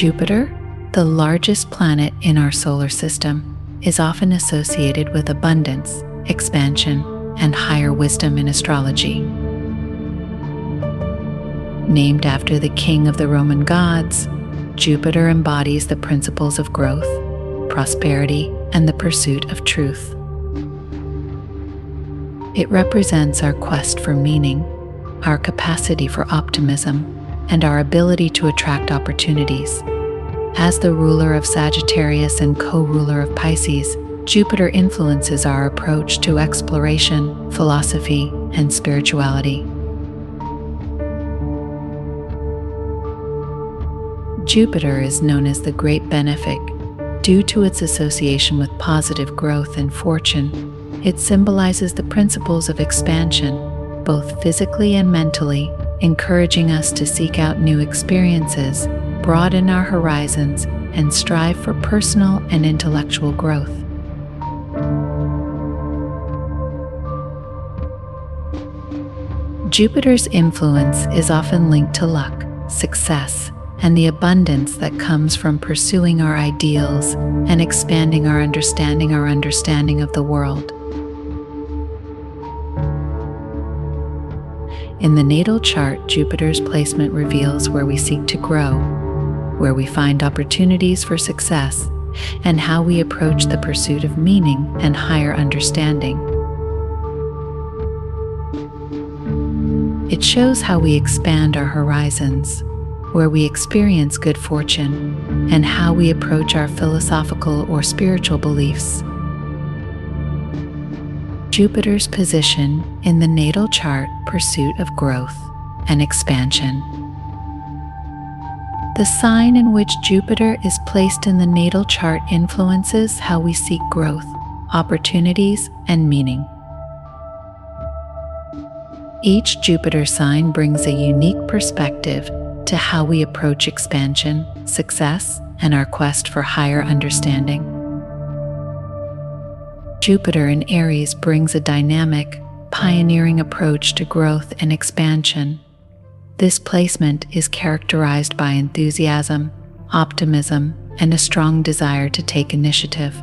Jupiter, the largest planet in our solar system, is often associated with abundance, expansion, and higher wisdom in astrology. Named after the king of the Roman gods, Jupiter embodies the principles of growth, prosperity, and the pursuit of truth. It represents our quest for meaning, our capacity for optimism, and our ability to attract opportunities. As the ruler of Sagittarius and co-ruler of Pisces, Jupiter influences our approach to exploration, philosophy, and spirituality. Jupiter is known as the Great Benefic due to its association with positive growth and fortune. It symbolizes the principles of expansion, both physically and mentally, encouraging us to seek out new experiences, broaden our horizons, and strive for personal and intellectual growth. Jupiter's influence is often linked to luck, success, and the abundance that comes from pursuing our ideals and expanding our understanding of the world. In the natal chart, Jupiter's placement reveals where we seek to grow, where we find opportunities for success, and how we approach the pursuit of meaning and higher understanding. It shows how we expand our horizons, where we experience good fortune, and how we approach our philosophical or spiritual beliefs. Jupiter's position in the natal chart, pursuit of growth and expansion. The sign in which Jupiter is placed in the natal chart influences how we seek growth, opportunities, and meaning. Each Jupiter sign brings a unique perspective to how we approach expansion, success, and our quest for higher understanding. Jupiter in Aries brings a dynamic, pioneering approach to growth and expansion. This placement is characterized by enthusiasm, optimism, and a strong desire to take initiative.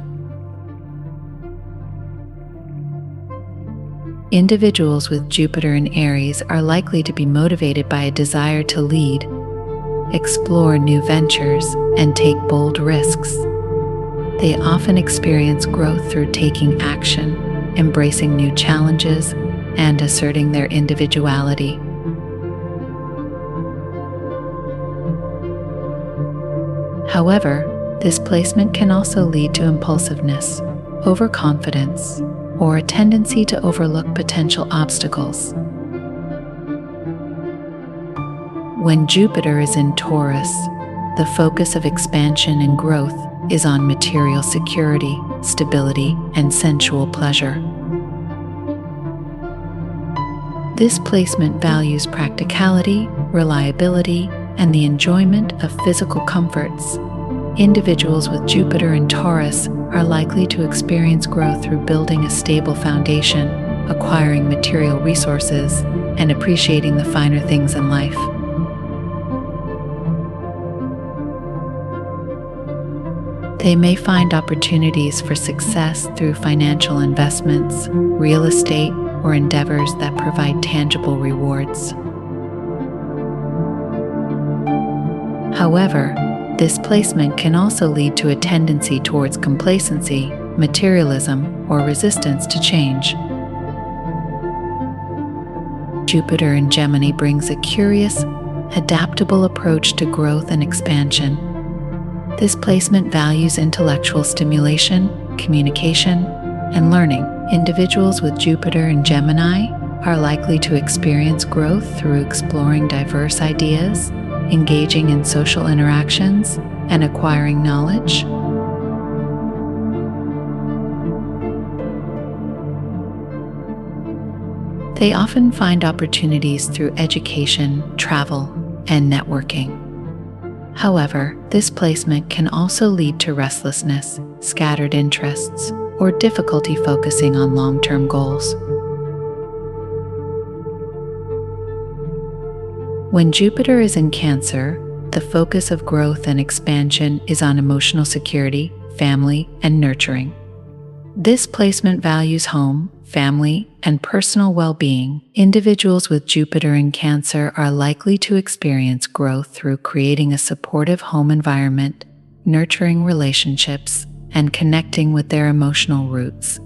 Individuals with Jupiter in Aries are likely to be motivated by a desire to lead, explore new ventures, and take bold risks. They often experience growth through taking action, embracing new challenges, and asserting their individuality. However, this placement can also lead to impulsiveness, overconfidence, or a tendency to overlook potential obstacles. When Jupiter is in Taurus, the focus of expansion and growth is on material security, stability, and sensual pleasure. This placement values practicality, reliability, and the enjoyment of physical comforts. Individuals with Jupiter in Taurus are likely to experience growth through building a stable foundation, acquiring material resources, and appreciating the finer things in life. They may find opportunities for success through financial investments, real estate, or endeavors that provide tangible rewards. However, this placement can also lead to a tendency towards complacency, materialism, or resistance to change. Jupiter in Gemini brings a curious, adaptable approach to growth and expansion. This placement values intellectual stimulation, communication, and learning. Individuals with Jupiter in Gemini are likely to experience growth through exploring diverse ideas, engaging in social interactions, and acquiring knowledge. They often find opportunities through education, travel, and networking. However, this placement can also lead to restlessness, scattered interests, or difficulty focusing on long-term goals. When Jupiter is in Cancer, the focus of growth and expansion is on emotional security, family, and nurturing. This placement values home, family, and personal well-being. Individuals with Jupiter in Cancer are likely to experience growth through creating a supportive home environment, nurturing relationships, and connecting with their emotional roots.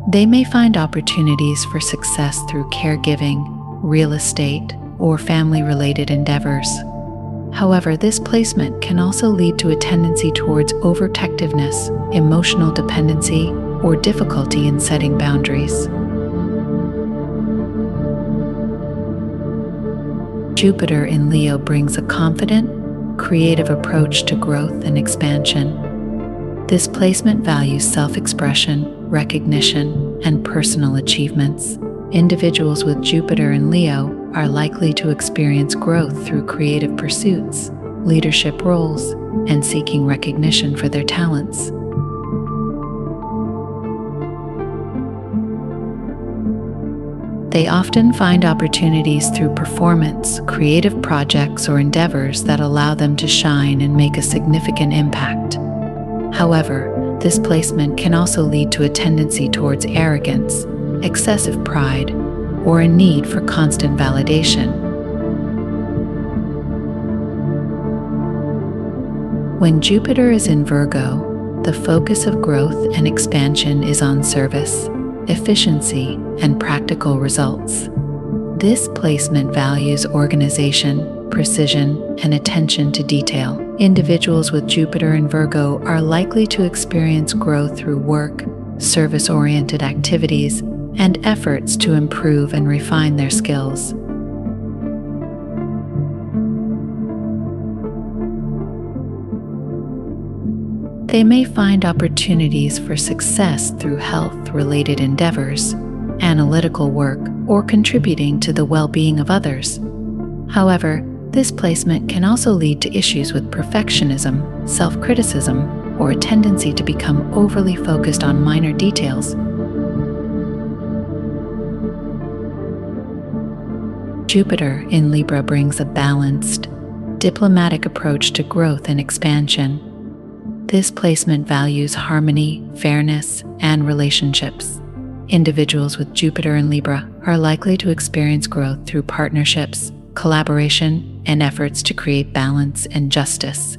They may find opportunities for success through caregiving, real estate, or family-related endeavors. However, this placement can also lead to a tendency towards overprotectiveness, emotional dependency, or difficulty in setting boundaries. Jupiter in Leo brings a confident, creative approach to growth and expansion. This placement values self-expression, recognition, and personal achievements. Individuals with Jupiter in Leo are likely to experience growth through creative pursuits, leadership roles, and seeking recognition for their talents. They often find opportunities through performance, creative projects, or endeavors that allow them to shine and make a significant impact. However, this placement can also lead to a tendency towards arrogance, excessive pride, or a need for constant validation. When Jupiter is in Virgo, the focus of growth and expansion is on service, efficiency, and practical results. This placement values organization, precision, and attention to detail. Individuals with Jupiter in Virgo are likely to experience growth through work, service-oriented activities, and efforts to improve and refine their skills. They may find opportunities for success through health-related endeavors, analytical work, or contributing to the well-being of others. However, this placement can also lead to issues with perfectionism, self-criticism, or a tendency to become overly focused on minor details. Jupiter in Libra brings a balanced, diplomatic approach to growth and expansion. This placement values harmony, fairness, and relationships. Individuals with Jupiter in Libra are likely to experience growth through partnerships, collaboration, and efforts to create balance and justice.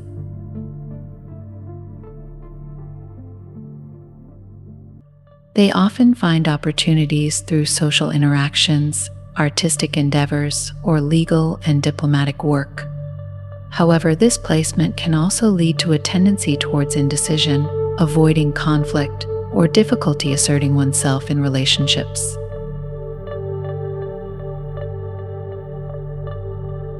They often find opportunities through social interactions, artistic endeavors, or legal and diplomatic work. However, this placement can also lead to a tendency towards indecision, avoiding conflict, or difficulty asserting oneself in relationships.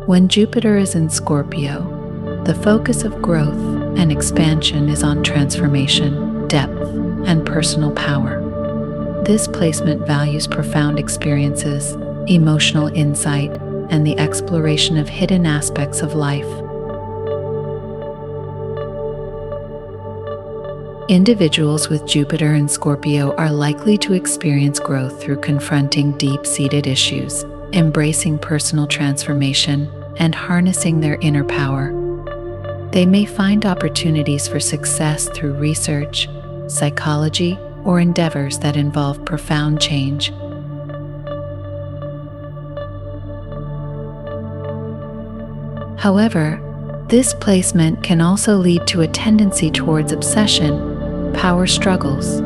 When Jupiter is in Scorpio, the focus of growth and expansion is on transformation, depth, and personal power. This placement values profound experiences, emotional insight, and the exploration of hidden aspects of life. Individuals with Jupiter in Scorpio are likely to experience growth through confronting deep-seated issues, embracing personal transformation, and harnessing their inner power. They may find opportunities for success through research, psychology, or endeavors that involve profound change. However, this placement can also lead to a tendency towards obsession, power struggles,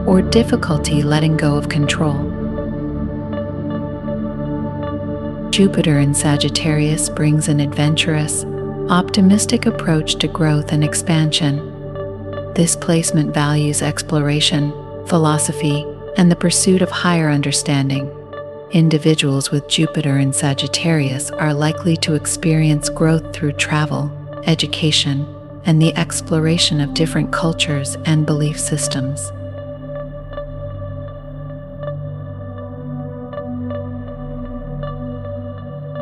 or difficulty letting go of control. Jupiter in Sagittarius brings an adventurous, optimistic approach to growth and expansion. This placement values exploration, philosophy, and the pursuit of higher understanding. Individuals with Jupiter in Sagittarius are likely to experience growth through travel, education, and the exploration of different cultures and belief systems.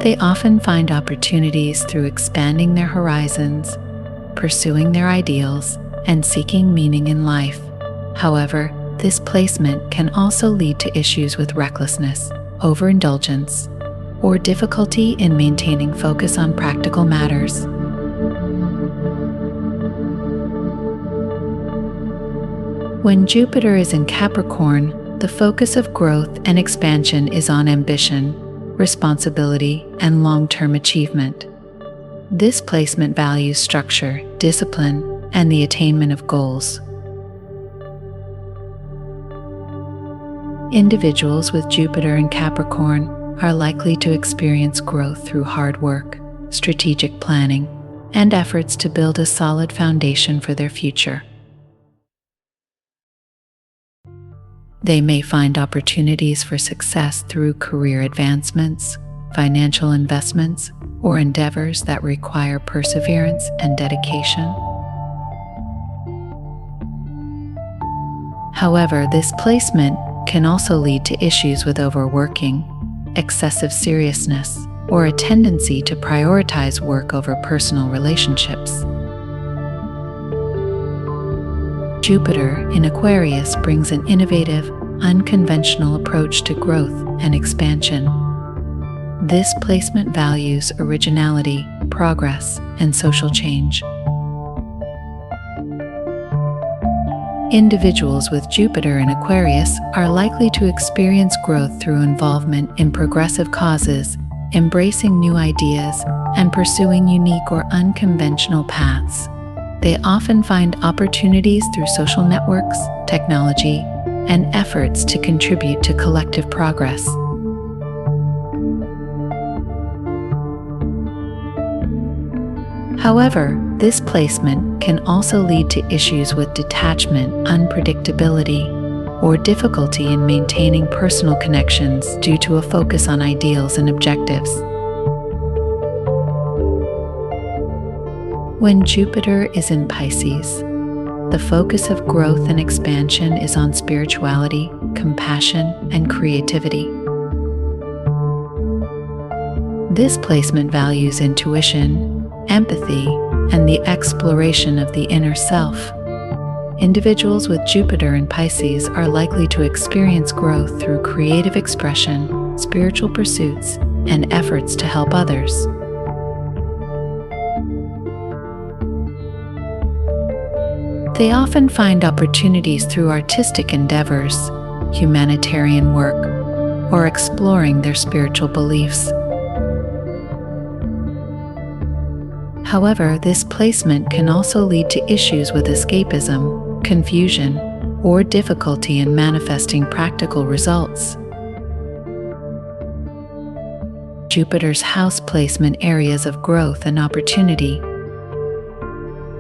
They often find opportunities through expanding their horizons, pursuing their ideals, and seeking meaning in life. However, this placement can also lead to issues with recklessness, overindulgence, or difficulty in maintaining focus on practical matters. When Jupiter is in Capricorn, the focus of growth and expansion is on ambition, responsibility, and long-term achievement. This placement values structure, discipline, and the attainment of goals. Individuals with Jupiter in Capricorn are likely to experience growth through hard work, strategic planning, and efforts to build a solid foundation for their future. They may find opportunities for success through career advancements, financial investments, or endeavors that require perseverance and dedication. However, this placement can also lead to issues with overworking, excessive seriousness, or a tendency to prioritize work over personal relationships. Jupiter in Aquarius brings an innovative, unconventional approach to growth and expansion. This placement values originality, progress, and social change. Individuals with Jupiter in Aquarius are likely to experience growth through involvement in progressive causes, embracing new ideas, and pursuing unique or unconventional paths. They often find opportunities through social networks, technology, and efforts to contribute to collective progress. However, this placement can also lead to issues with detachment, unpredictability, or difficulty in maintaining personal connections due to a focus on ideals and objectives. When Jupiter is in Pisces, the focus of growth and expansion is on spirituality, compassion, and creativity. This placement values intuition, empathy, and the exploration of the inner self. Individuals with Jupiter in Pisces are likely to experience growth through creative expression, spiritual pursuits, and efforts to help others. They often find opportunities through artistic endeavors, humanitarian work, or exploring their spiritual beliefs. However, this placement can also lead to issues with escapism, confusion, or difficulty in manifesting practical results. Jupiter's house placement areas of growth and opportunity.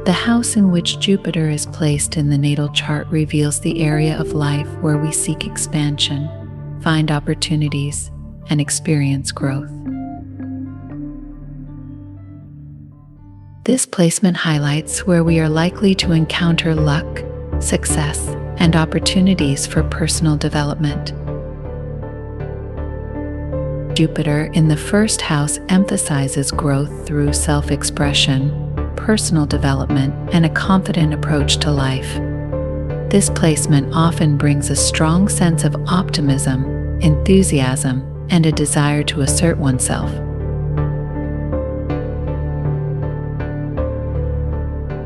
The house in which Jupiter is placed in the natal chart reveals the area of life where we seek expansion, find opportunities, and experience growth. This placement highlights where we are likely to encounter luck, success, and opportunities for personal development. Jupiter in the first house emphasizes growth through self-expression, personal development, and a confident approach to life. This placement often brings a strong sense of optimism, enthusiasm, and a desire to assert oneself.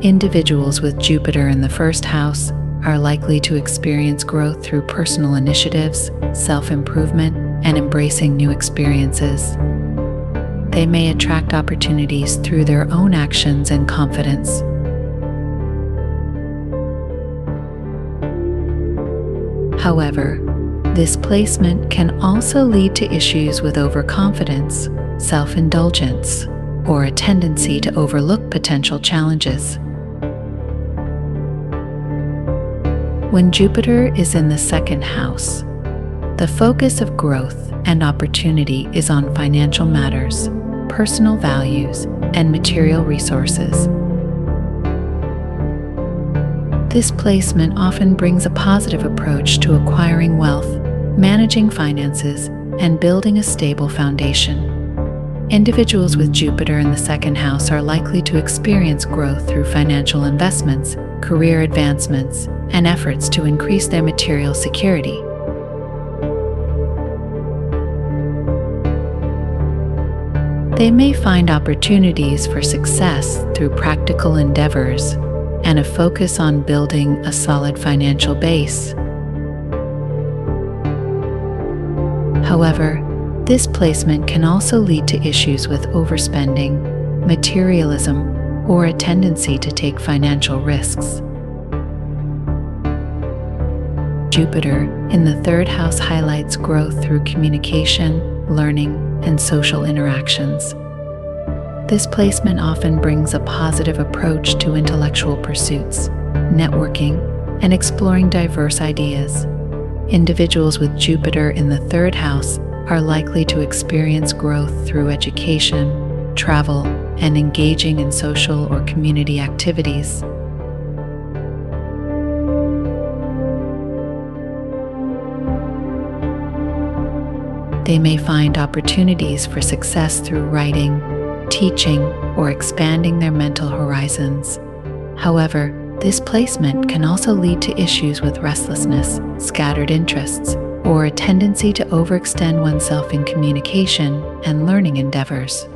Individuals with Jupiter in the first house are likely to experience growth through personal initiatives, self-improvement, and embracing new experiences. They may attract opportunities through their own actions and confidence. However, this placement can also lead to issues with overconfidence, self-indulgence, or a tendency to overlook potential challenges. When Jupiter is in the second house, the focus of growth and opportunity is on financial matters, personal values, and material resources. This placement often brings a positive approach to acquiring wealth, managing finances, and building a stable foundation. Individuals with Jupiter in the second house are likely to experience growth through financial investments, career advancements, and efforts to increase their material security. They may find opportunities for success through practical endeavors and a focus on building a solid financial base. However, this placement can also lead to issues with overspending, materialism, or a tendency to take financial risks. Jupiter in the third house highlights growth through communication, learning, and social interactions. This placement often brings a positive approach to intellectual pursuits, networking, and exploring diverse ideas. Individuals with Jupiter in the third house are likely to experience growth through education, travel, and engaging in social or community activities. They may find opportunities for success through writing, teaching, or expanding their mental horizons. However, this placement can also lead to issues with restlessness, scattered interests, or a tendency to overextend oneself in communication and learning endeavors.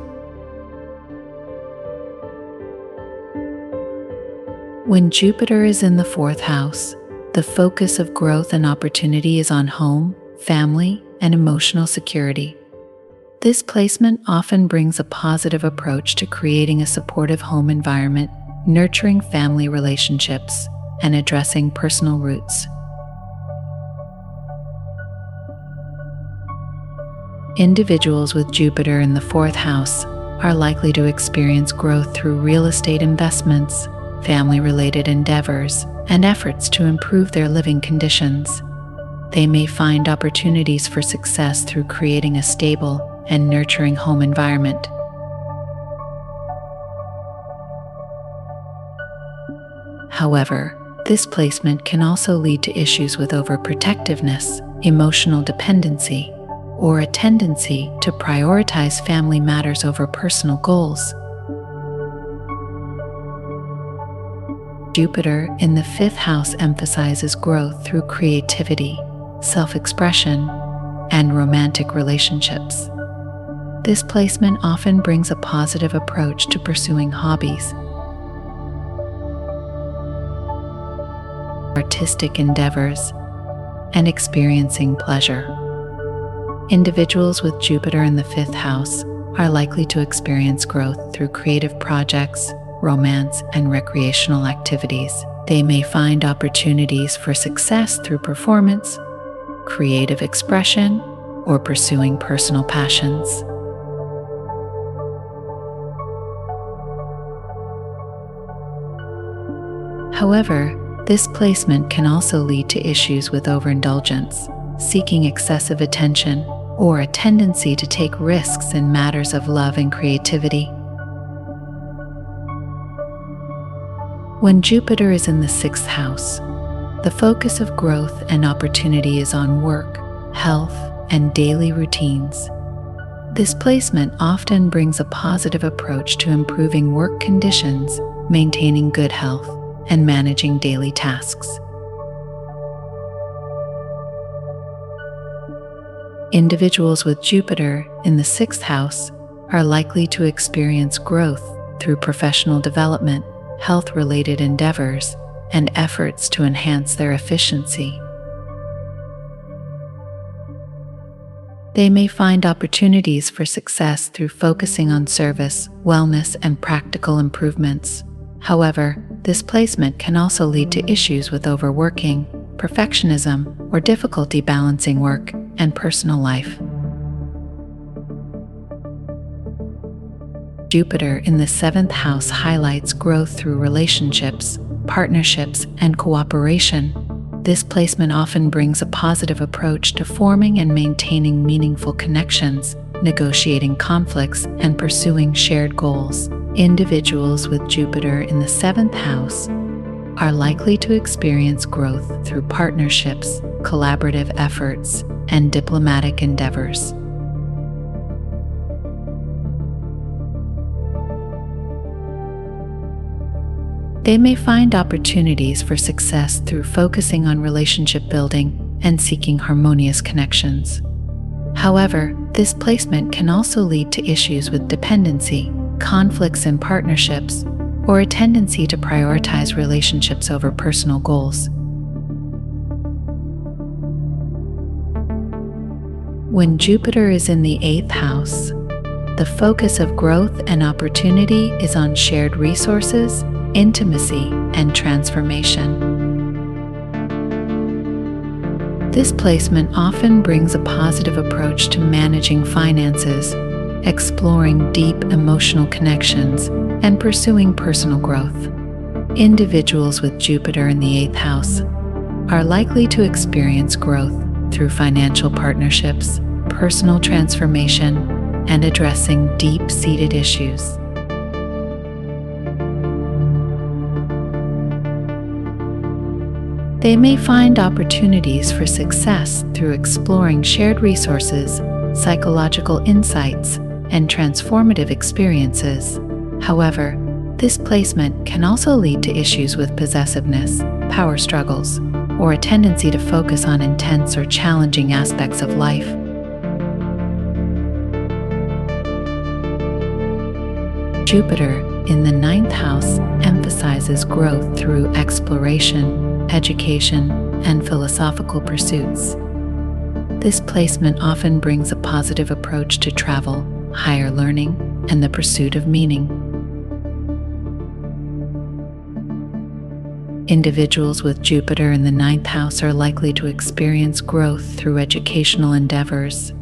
When Jupiter is in the fourth house, the focus of growth and opportunity is on home, family, and emotional security. This placement often brings a positive approach to creating a supportive home environment, nurturing family relationships, and addressing personal roots. Individuals with Jupiter in the fourth house are likely to experience growth through real estate investments, family-related endeavors, and efforts to improve their living conditions. They may find opportunities for success through creating a stable and nurturing home environment. However, this placement can also lead to issues with overprotectiveness, emotional dependency, or a tendency to prioritize family matters over personal goals. Jupiter in the fifth house emphasizes growth through creativity, self-expression, and romantic relationships. This placement often brings a positive approach to pursuing hobbies, artistic endeavors, and experiencing pleasure. Individuals with Jupiter in the fifth house are likely to experience growth through creative projects, romance, and recreational activities. They may find opportunities for success through performance, creative expression, or pursuing personal passions. However, this placement can also lead to issues with overindulgence, seeking excessive attention, or a tendency to take risks in matters of love and creativity. When Jupiter is in the sixth house, the focus of growth and opportunity is on work, health, and daily routines. This placement often brings a positive approach to improving work conditions, maintaining good health, and managing daily tasks. Individuals with Jupiter in the sixth house are likely to experience growth through professional development, health-related endeavors, and efforts to enhance their efficiency. They may find opportunities for success through focusing on service, wellness, and practical improvements. However, this placement can also lead to issues with overworking, perfectionism, or difficulty balancing work and personal life. Jupiter in the seventh house highlights growth through relationships, partnerships, and cooperation. This placement often brings a positive approach to forming and maintaining meaningful connections, negotiating conflicts, and pursuing shared goals. Individuals with Jupiter in the seventh house are likely to experience growth through partnerships, collaborative efforts, and diplomatic endeavors. They may find opportunities for success through focusing on relationship building and seeking harmonious connections. However, this placement can also lead to issues with dependency, conflicts in partnerships, or a tendency to prioritize relationships over personal goals. When Jupiter is in the 8th house, the focus of growth and opportunity is on shared resources, intimacy, and transformation. This placement often brings a positive approach to managing finances, exploring deep emotional connections, and pursuing personal growth. Individuals with Jupiter in the 8th house are likely to experience growth through financial partnerships, personal transformation, and addressing deep-seated issues. They may find opportunities for success through exploring shared resources, psychological insights, and transformative experiences. However, this placement can also lead to issues with possessiveness, power struggles, or a tendency to focus on intense or challenging aspects of life. Jupiter in the 9th house emphasizes growth through exploration, education, and philosophical pursuits. This placement often brings a positive approach to travel, higher learning, and the pursuit of meaning. Individuals with Jupiter in the 9th house are likely to experience growth through educational endeavors,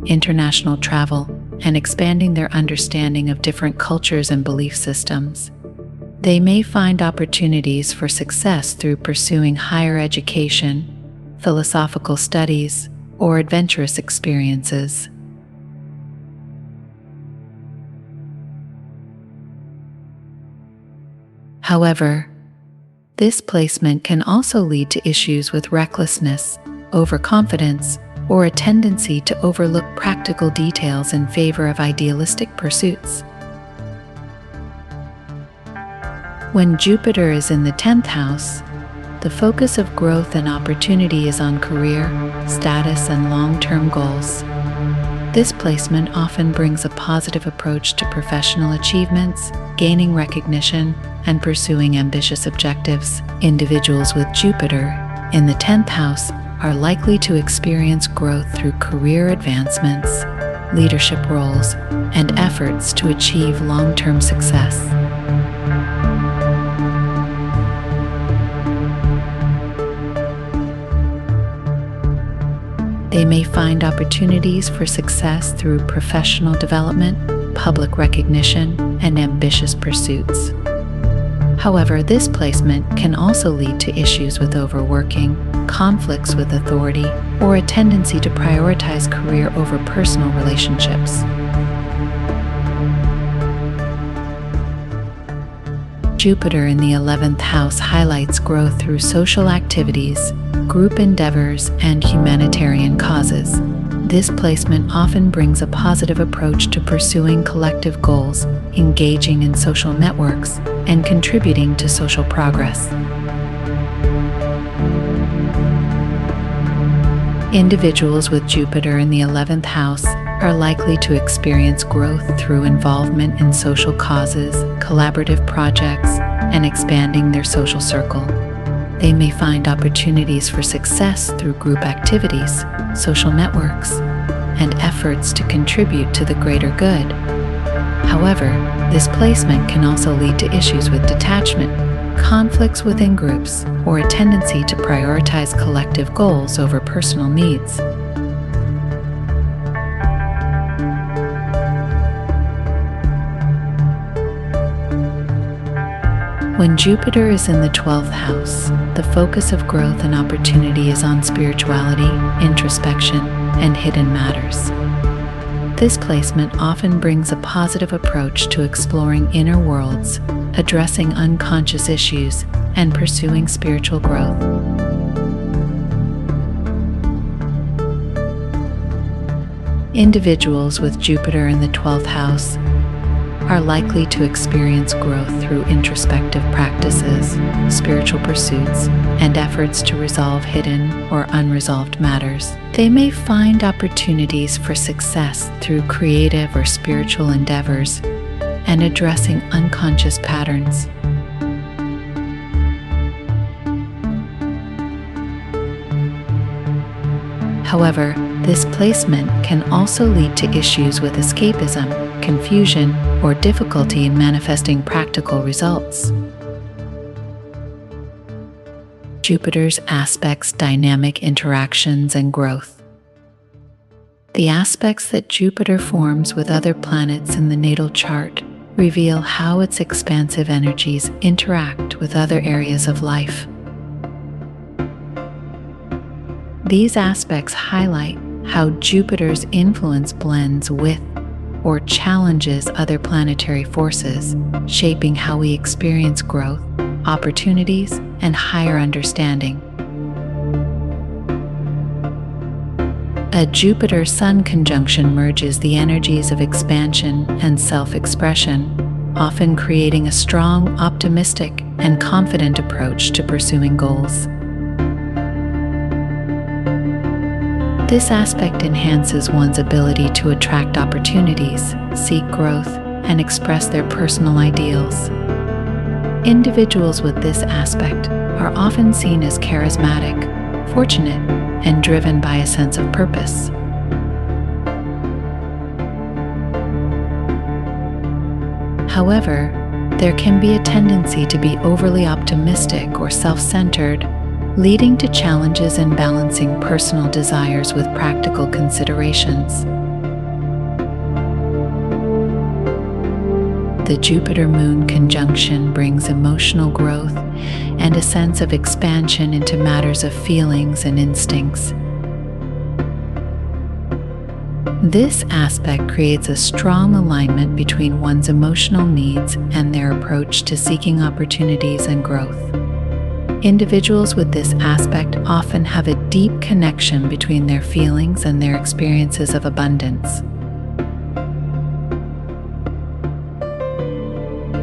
international travel, and expanding their understanding of different cultures and belief systems. They may find opportunities for success through pursuing higher education, philosophical studies, or adventurous experiences. However, this placement can also lead to issues with recklessness, overconfidence, or a tendency to overlook practical details in favor of idealistic pursuits. When Jupiter is in the 10th house, the focus of growth and opportunity is on career, status, and long-term goals. This placement often brings a positive approach to professional achievements, gaining recognition, and pursuing ambitious objectives. Individuals with Jupiter in the 10th house are likely to experience growth through career advancements, leadership roles, and efforts to achieve long-term success. They may find opportunities for success through professional development, public recognition, and ambitious pursuits. However, this placement can also lead to issues with overworking, conflicts with authority, or a tendency to prioritize career over personal relationships. Jupiter in the 11th house highlights growth through social activities, group endeavors, and humanitarian causes. This placement often brings a positive approach to pursuing collective goals, engaging in social networks, and contributing to social progress. Individuals with Jupiter in the 11th house are likely to experience growth through involvement in social causes, collaborative projects, and expanding their social circle. They may find opportunities for success through group activities, social networks, and efforts to contribute to the greater good. However, this placement can also lead to issues with detachment, conflicts within groups, or a tendency to prioritize collective goals over personal needs. When Jupiter is in the 12th house, the focus of growth and opportunity is on spirituality, introspection, and hidden matters. This placement often brings a positive approach to exploring inner worlds, addressing unconscious issues, and pursuing spiritual growth. Individuals with Jupiter in the 12th house are likely to experience growth through introspective practices, spiritual pursuits, and efforts to resolve hidden or unresolved matters. They may find opportunities for success through creative or spiritual endeavors and addressing unconscious patterns. However, this placement can also lead to issues with escapism, confusion, or difficulty in manifesting practical results. Jupiter's aspects dynamic interactions and growth. The aspects that Jupiter forms with other planets in the natal chart reveal how its expansive energies interact with other areas of life. These aspects highlight how Jupiter's influence blends with or challenges other planetary forces, shaping how we experience growth, opportunities, and higher understanding. A Jupiter-Sun conjunction merges the energies of expansion and self-expression, often creating a strong, optimistic, and confident approach to pursuing goals. This aspect enhances one's ability to attract opportunities, seek growth, and express their personal ideals. Individuals with this aspect are often seen as charismatic, fortunate, and driven by a sense of purpose. However, there can be a tendency to be overly optimistic or self-centered, leading to challenges in balancing personal desires with practical considerations. The Jupiter-Moon conjunction brings emotional growth and a sense of expansion into matters of feelings and instincts. This aspect creates a strong alignment between one's emotional needs and their approach to seeking opportunities and growth. Individuals with this aspect often have a deep connection between their feelings and their experiences of abundance.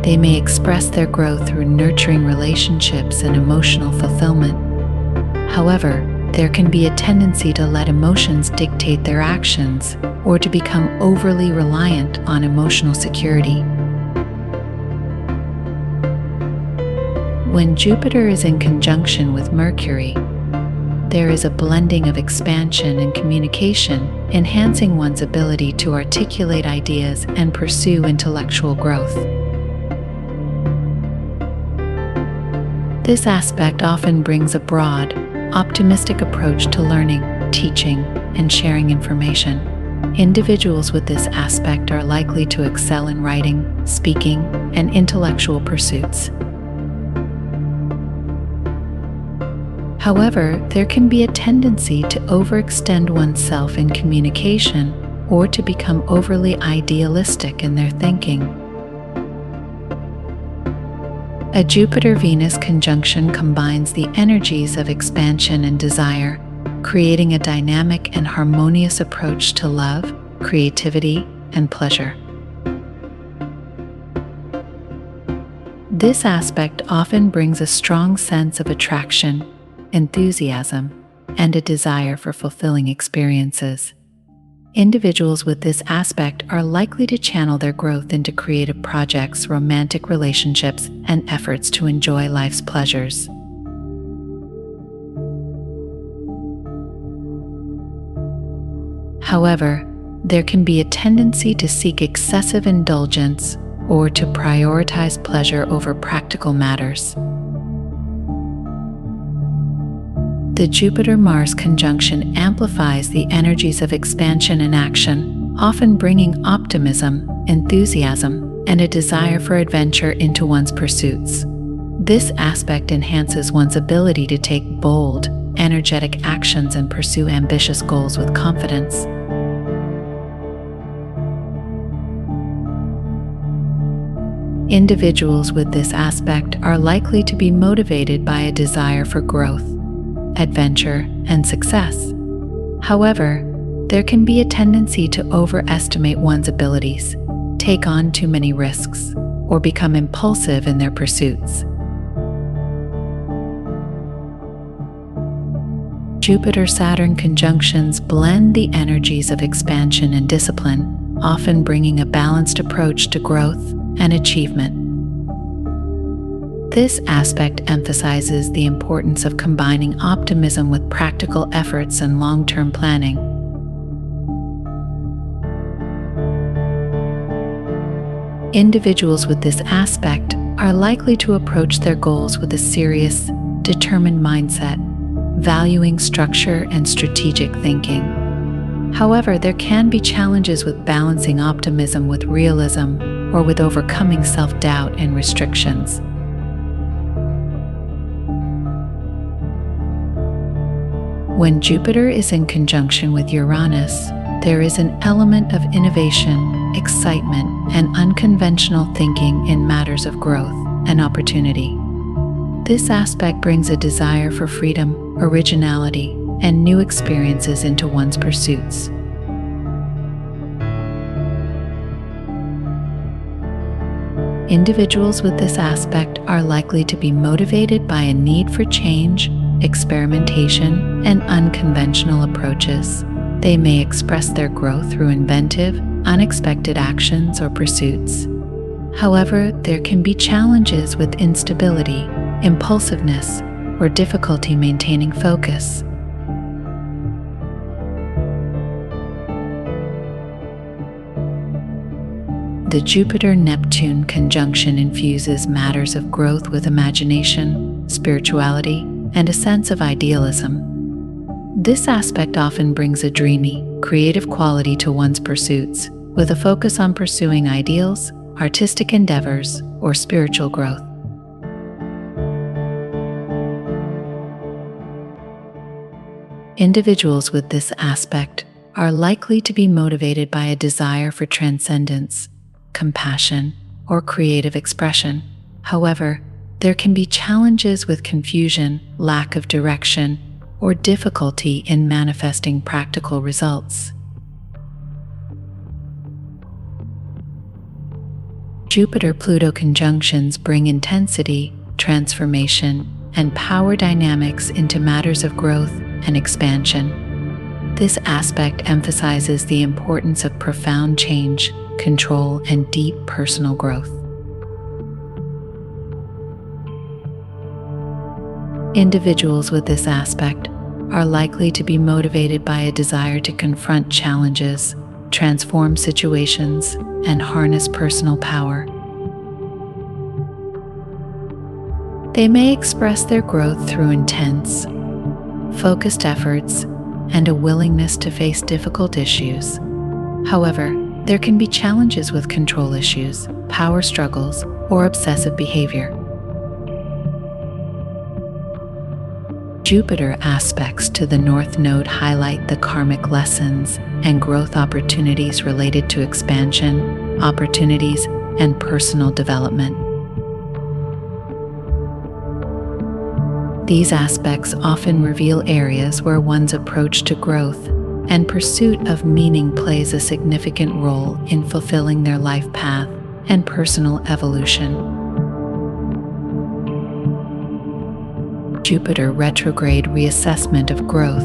They may express their growth through nurturing relationships and emotional fulfillment. However, there can be a tendency to let emotions dictate their actions or to become overly reliant on emotional security. When Jupiter is in conjunction with Mercury, there is a blending of expansion and communication, enhancing one's ability to articulate ideas and pursue intellectual growth. This aspect often brings a broad, optimistic approach to learning, teaching, and sharing information. Individuals with this aspect are likely to excel in writing, speaking, and intellectual pursuits. However, there can be a tendency to overextend oneself in communication or to become overly idealistic in their thinking. A Jupiter-Venus conjunction combines the energies of expansion and desire, creating a dynamic and harmonious approach to love, creativity, and pleasure. This aspect often brings a strong sense of attraction, enthusiasm, and a desire for fulfilling experiences. Individuals with this aspect are likely to channel their growth into creative projects, romantic relationships, and efforts to enjoy life's pleasures. However, there can be a tendency to seek excessive indulgence or to prioritize pleasure over practical matters. The Jupiter-Mars conjunction amplifies the energies of expansion and action, often bringing optimism, enthusiasm, and a desire for adventure into one's pursuits. This aspect enhances one's ability to take bold, energetic actions and pursue ambitious goals with confidence. Individuals with this aspect are likely to be motivated by a desire for growth, adventure, and success. However, there can be a tendency to overestimate one's abilities, take on too many risks, or become impulsive in their pursuits. Jupiter-Saturn conjunctions blend the energies of expansion and discipline, often bringing a balanced approach to growth and achievement. This aspect emphasizes the importance of combining optimism with practical efforts and long-term planning. Individuals with this aspect are likely to approach their goals with a serious, determined mindset, valuing structure and strategic thinking. However, there can be challenges with balancing optimism with realism or with overcoming self-doubt and restrictions. When Jupiter is in conjunction with Uranus, there is an element of innovation, excitement, and unconventional thinking in matters of growth and opportunity. This aspect brings a desire for freedom, originality, and new experiences into one's pursuits. Individuals with this aspect are likely to be motivated by a need for change, experimentation, and unconventional approaches. They may express their growth through inventive, unexpected actions or pursuits. However, there can be challenges with instability, impulsiveness, or difficulty maintaining focus. The Jupiter-Neptune conjunction infuses matters of growth with imagination, spirituality, and a sense of idealism. This aspect often brings a dreamy, creative quality to one's pursuits, with a focus on pursuing ideals, artistic endeavors, or spiritual growth. Individuals with this aspect are likely to be motivated by a desire for transcendence, compassion, or creative expression. However, there can be challenges with confusion, lack of direction, or difficulty in manifesting practical results. Jupiter-Pluto conjunctions bring intensity, transformation, and power dynamics into matters of growth and expansion. This aspect emphasizes the importance of profound change, control, and deep personal growth. Individuals with this aspect are likely to be motivated by a desire to confront challenges, transform situations, and harness personal power. They may express their growth through intense, focused efforts and a willingness to face difficult issues. However, there can be challenges with control issues, power struggles, or obsessive behavior. Jupiter aspects to the North Node highlight the karmic lessons and growth opportunities related to expansion, opportunities, and personal development. These aspects often reveal areas where one's approach to growth and pursuit of meaning plays a significant role in fulfilling their life path and personal evolution. Jupiter retrograde reassessment of growth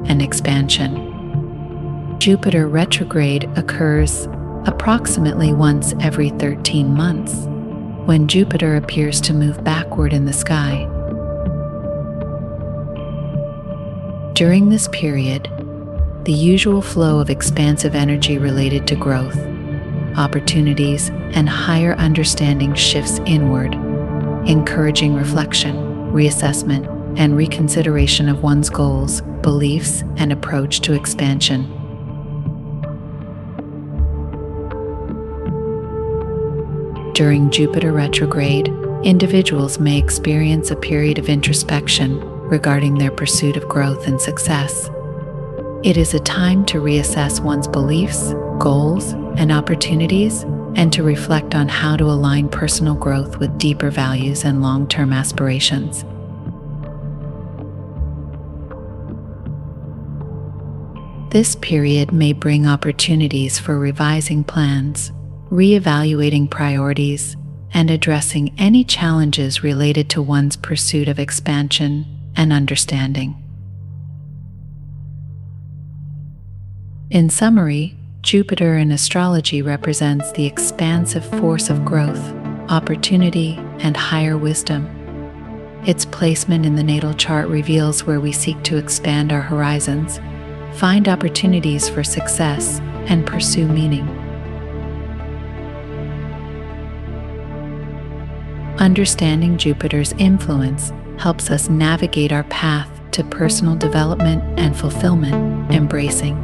and expansion. Jupiter retrograde occurs approximately once every 13 months, when Jupiter appears to move backward in the sky. During this period, the usual flow of expansive energy related to growth, opportunities, and higher understanding shifts inward, encouraging reflection, reassessment, and reconsideration of one's goals, beliefs, and approach to expansion. During Jupiter retrograde, individuals may experience a period of introspection regarding their pursuit of growth and success. It is a time to reassess one's beliefs, goals, and opportunities, and to reflect on how to align personal growth with deeper values and long-term aspirations. This period may bring opportunities for revising plans, reevaluating priorities, and addressing any challenges related to one's pursuit of expansion and understanding. In summary, Jupiter in astrology represents the expansive force of growth, opportunity, and higher wisdom. Its placement in the natal chart reveals where we seek to expand our horizons, find opportunities for success, and pursue meaning. Understanding Jupiter's influence helps us navigate our path to personal development and fulfillment, embracing